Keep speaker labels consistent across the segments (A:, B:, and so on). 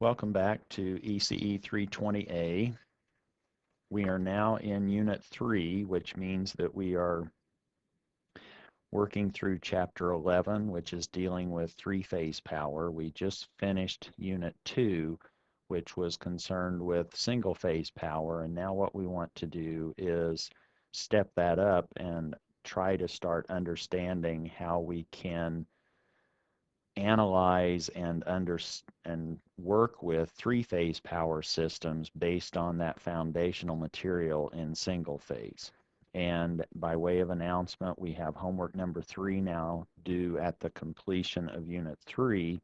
A: Welcome back to ECE 320A. We are now in Unit 3, which means that we are working through Chapter 11, which is dealing with three-phase power. We just finished Unit 2, which was concerned with single-phase power, and now what we want to do is step that up and try to start understanding how we can analyze and work with three-phase power systems based on that foundational material in single phase. And by way of announcement, we have homework number 3 now due at the completion of Unit 3.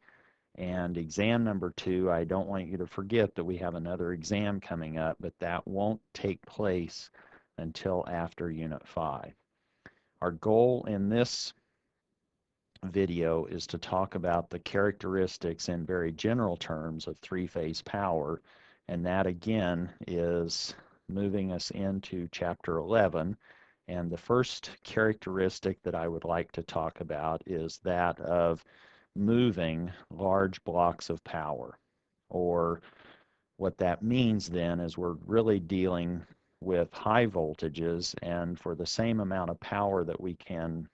A: And exam number 2, I don't want you to forget that we have another exam coming up, but that won't take place until after Unit 5. Our goal in this video is to talk about the characteristics in very general terms of three-phase power, and that again is moving us into Chapter 11. And the first characteristic that I would like to talk about is that of moving large blocks of power. Or what that means then is we're really dealing with high voltages, and for the same amount of power that we can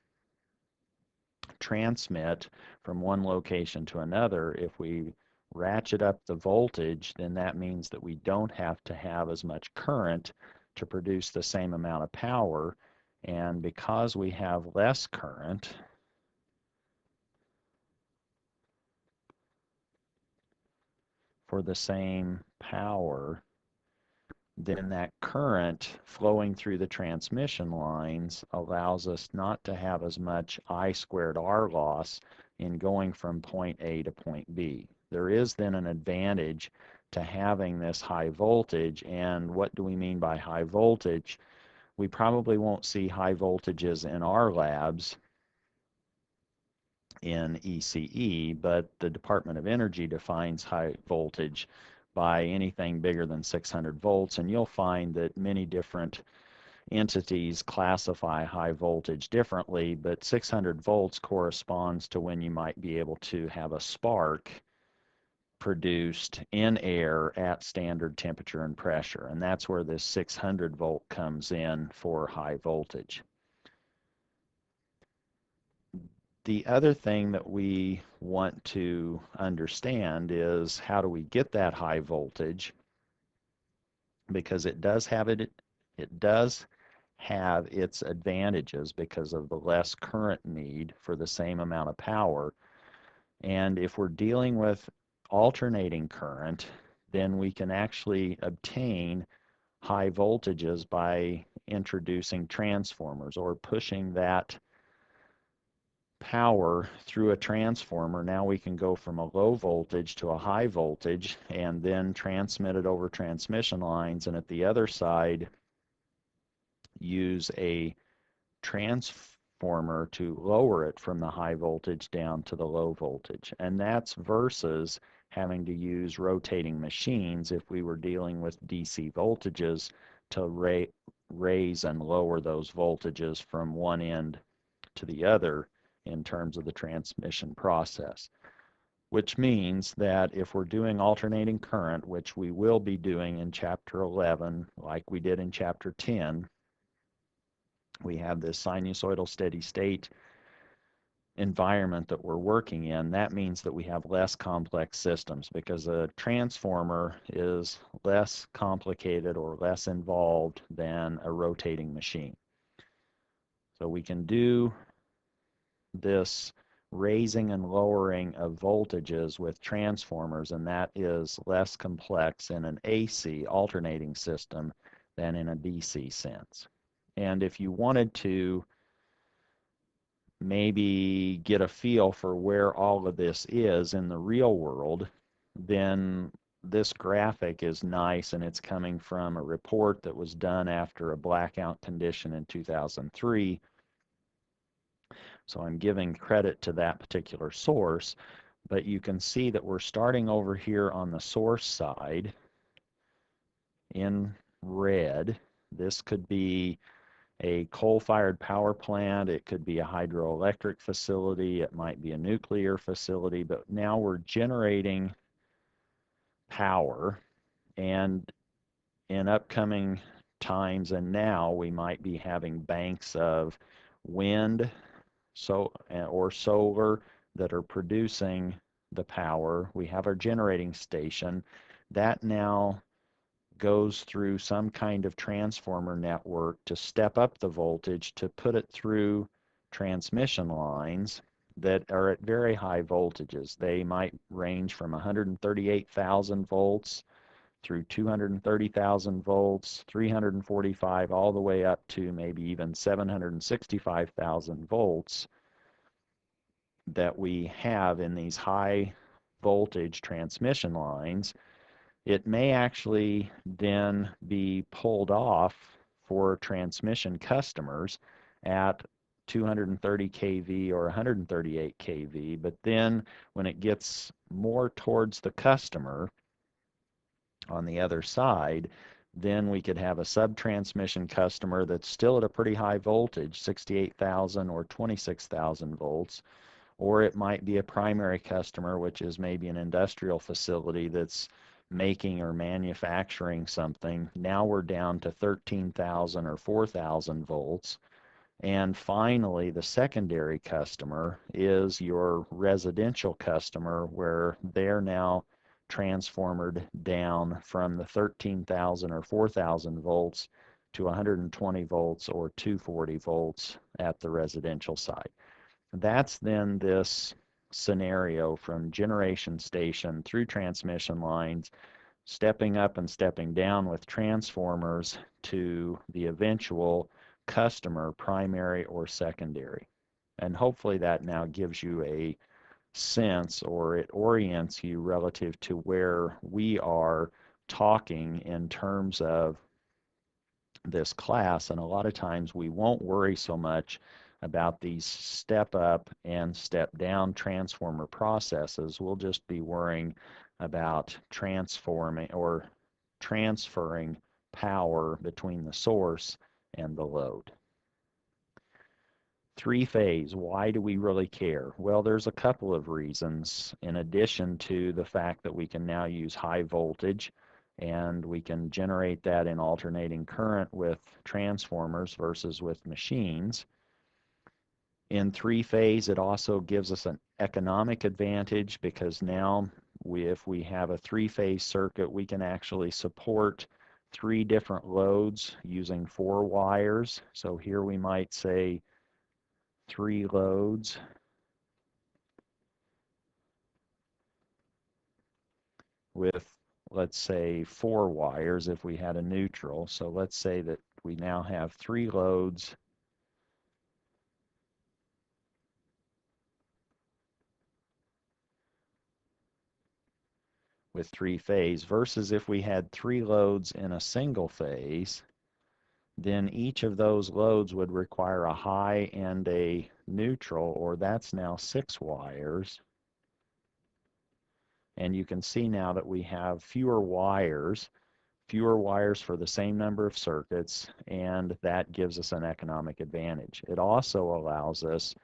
A: transmit from one location to another, if we ratchet up the voltage, then that means that we don't have to have as much current to produce the same amount of power. And because we have less current, for the same power, then that current flowing through the transmission lines allows us not to have as much I squared R loss in going from point A to point B. There is then an advantage to having this high voltage. And what do we mean by high voltage? We probably won't see high voltages in our labs in ECE, but the Department of Energy defines high voltage by anything bigger than 600 volts, and you'll find that many different entities classify high voltage differently, but 600 volts corresponds to when you might be able to have a spark produced in air at standard temperature and pressure, and that's where this 600 volt comes in for high voltage. The other thing that we want to understand is how do we get that high voltage, because it does have its advantages because of the less current need for the same amount of power. And if we're dealing with alternating current, then we can actually obtain high voltages by introducing transformers or pushing that power through a transformer. Now we can go from a low voltage to a high voltage and then transmit it over transmission lines, and at the other side use a transformer to lower it from the high voltage down to the low voltage. And that's versus having to use rotating machines if we were dealing with DC voltages to raise and lower those voltages from one end to the other in terms of the transmission process. Which means that if we're doing alternating current, which we will be doing in Chapter 11, like we did in Chapter 10, we have this sinusoidal steady state environment that we're working in. That means that we have less complex systems because a transformer is less complicated or less involved than a rotating machine. So we can do this raising and lowering of voltages with transformers, and that is less complex in an AC alternating system than in a DC sense. And if you wanted to maybe get a feel for where all of this is in the real world, then this graphic is nice, and it's coming from a report that was done after a blackout condition in 2003. So I'm giving credit to that particular source, but you can see that we're starting over here on the source side in red. This could be a coal-fired power plant, it could be a hydroelectric facility, it might be a nuclear facility, but now we're generating power. And in upcoming times and now, we might be having banks of wind or solar that are producing the power. We have our generating station. That now goes through some kind of transformer network to step up the voltage to put it through transmission lines that are at very high voltages. They might range from 138,000 volts through 230,000 volts, 345, all the way up to maybe even 765,000 volts that we have in these high voltage transmission lines. It may actually then be pulled off for transmission customers at 230 kV or 138 kV, but then when it gets more towards the customer on the other side, then we could have a sub-transmission customer that's still at a pretty high voltage, 68,000 or 26,000 volts, or it might be a primary customer, which is maybe an industrial facility that's making or manufacturing something. Now we're down to 13,000 or 4,000 volts. And finally, the secondary customer is your residential customer, where they're now transformed down from the 13,000 or 4,000 volts to 120 volts or 240 volts at the residential side. That's then this scenario from generation station through transmission lines, stepping up and stepping down with transformers to the eventual customer, primary or secondary. And hopefully that now gives you a sense, or it orients you relative to where we are talking in terms of this class. And a lot of times we won't worry so much about these step up and step down transformer processes. We'll just be worrying about transforming or transferring power between the source and the load. Three-phase, why do we really care? Well, there's a couple of reasons, in addition to the fact that we can now use high voltage and we can generate that in alternating current with transformers versus with machines. In three-phase, it also gives us an economic advantage, because now if we have a three-phase circuit, we can actually support 3 different loads using 4 wires. So here we might say 3 loads with, let's say, 4 wires if we had a neutral. So let's say that we now have 3 loads with 3-phase, versus if we had 3 loads in a single phase, then each of those loads would require a high and a neutral, or that's now 6 wires. And you can see now that we have fewer wires for the same number of circuits, and that gives us an economic advantage. It also allows us,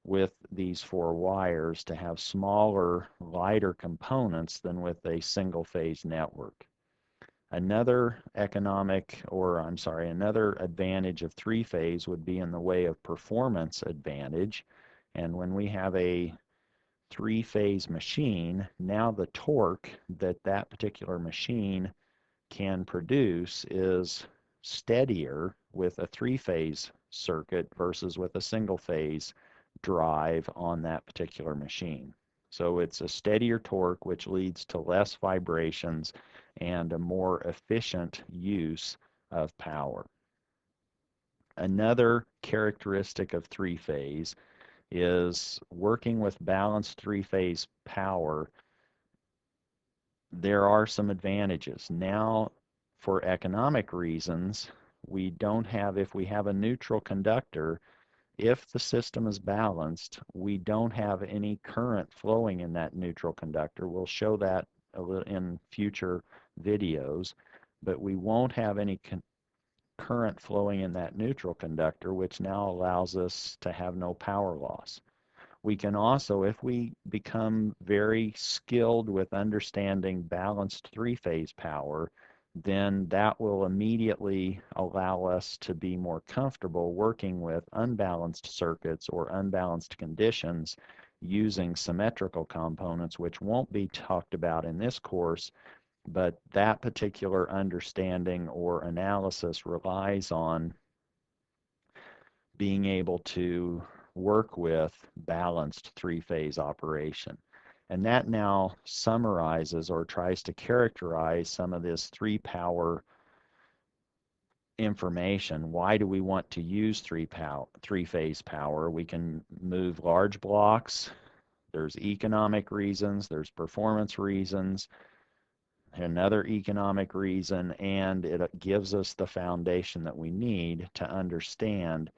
A: with these 4 wires, to have smaller, lighter components than with a single-phase network. Another another advantage of 3-phase would be in the way of performance advantage. And when we have a 3-phase machine, now the torque that that particular machine can produce is steadier with a 3-phase circuit versus with a single-phase drive on that particular machine. So it's a steadier torque, which leads to less vibrations and a more efficient use of power. Another characteristic of 3-phase is working with balanced 3-phase power. There are some advantages. Now, for economic reasons, we don't have, if we have a neutral conductor, if the system is balanced, we don't have any current flowing in that neutral conductor. We'll show that in future videos, but we won't have any current flowing in that neutral conductor, which now allows us to have no power loss. We can also, if we become very skilled with understanding balanced three-phase power, then that will immediately allow us to be more comfortable working with unbalanced circuits or unbalanced conditions using symmetrical components, which won't be talked about in this course, but that particular understanding or analysis relies on being able to work with balanced three-phase operation. And that now summarizes or tries to characterize some of this three-power information. Why do we want to use three-phase power? We can move large blocks. There's economic reasons, there's performance reasons, another economic reason, and it gives us the foundation that we need to understand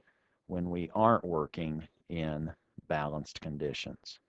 A: when we aren't working in balanced conditions.